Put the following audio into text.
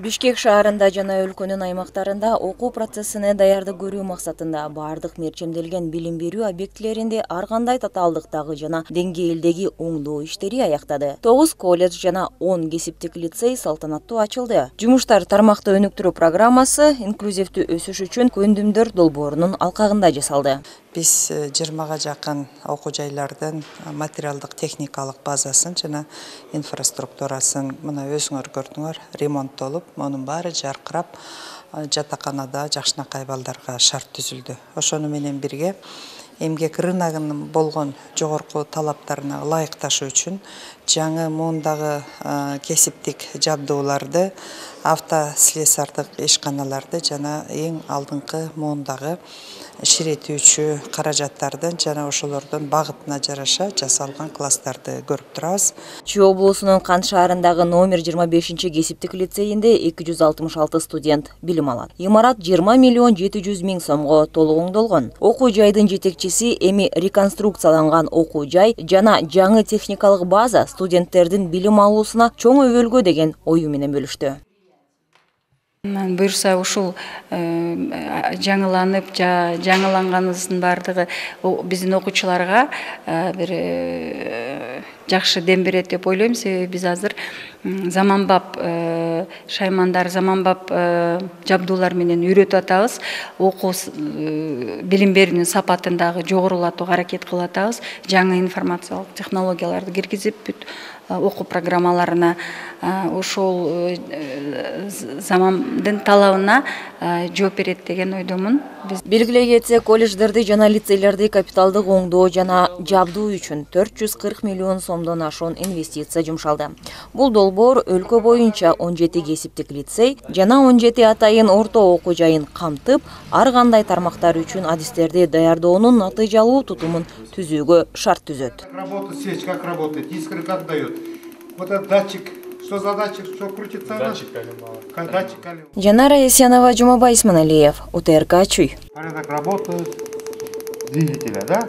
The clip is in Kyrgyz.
Бишкек шаарында жана өлкөнүн аймактарында окуу процессине даярдык көрүү максатында баардык мерчемделген билим берүү объектилеринде ар кандай татаалдыктагы жана деңгээлдеги оңдоо иштери аяктады. 9 колледж жана 10 кесиптик лицей салтанаттуу ачылды. Жумуштар тармакты өнүктүрүү программасы инклюзивдүү өсүш үчүн көндүмдөр долбоорунун алкагында жасалды. Biz 20-га жакын окуу жайлардын материалдык техникалык базасын жана инфраструктурасын мына өзүңөр көрдүңөр ремонттолуп, мунун баары жаркырап, жатаканада жакшынакай балдарга шарт түзүлдү. Ошону менен бирге эмгек рыногунун болгон жогорку талаптарына ылайыкташуу үчүн жаңы муундагы кесиптик жабдууларды, автослесардык ишканаларды жана эң алдыңкы муундагы ширетүүчү каражаттардын жана ошолордун багытына жараша жасалган класстарды көрүп турабыз. Чүй облусунун Кант шаарындагы номер 25 кесиптик лицейинде 266 студент билим алат. Имарат 20 миллион 700 миң сомго толук оңдолгон. Окуу жайдын жетекчиси эми реконструкцияланган окуу жай жана жаңы техникалык база студенттердин билим алуусуна чоң өбөлгө деген ою менен бөлүштү. Буюрса ушул жаңыланып, жаңыланганыбыздын бардыгы биздин окуучуларга бир жакшы дем берет деп ойлойм. Себеби биз азыр заманбап шаймандар, заманбап жабдуулар менен үйрөтүп атабыз. Окуу билим берүүнүн сапатын дагы жогорулатууга аракет кылып атабыз. Жаңы информациялык технологияларды киргизип, бүт окуу программаларына ошол замандын талабына жооп берет деген ойдомун. Белгилей кетсек, колледждерди жана лицейлерди капиталдык оңдоо жана жабдуу үчүн 440 миллион сомдон ашуун инвестиция жумшалды. Бул долбоор өлкө боюнча 17 кесиптик лицей жана 17 атайын орто окуу жайын камтып, ар кандай тармактар үчүн адистерди даярдоонун натыйжалуу тутумун түзүүгө шарт түзөт. Работает свечь, как работает, искры как дает. Вот этот датчик, что за датчик, что крутится? Датчик колебала. Датчик колебала. Жанара Есянова, Жумабай Исманалиев, УТРК Чуй. Порядок работают двигателя, да?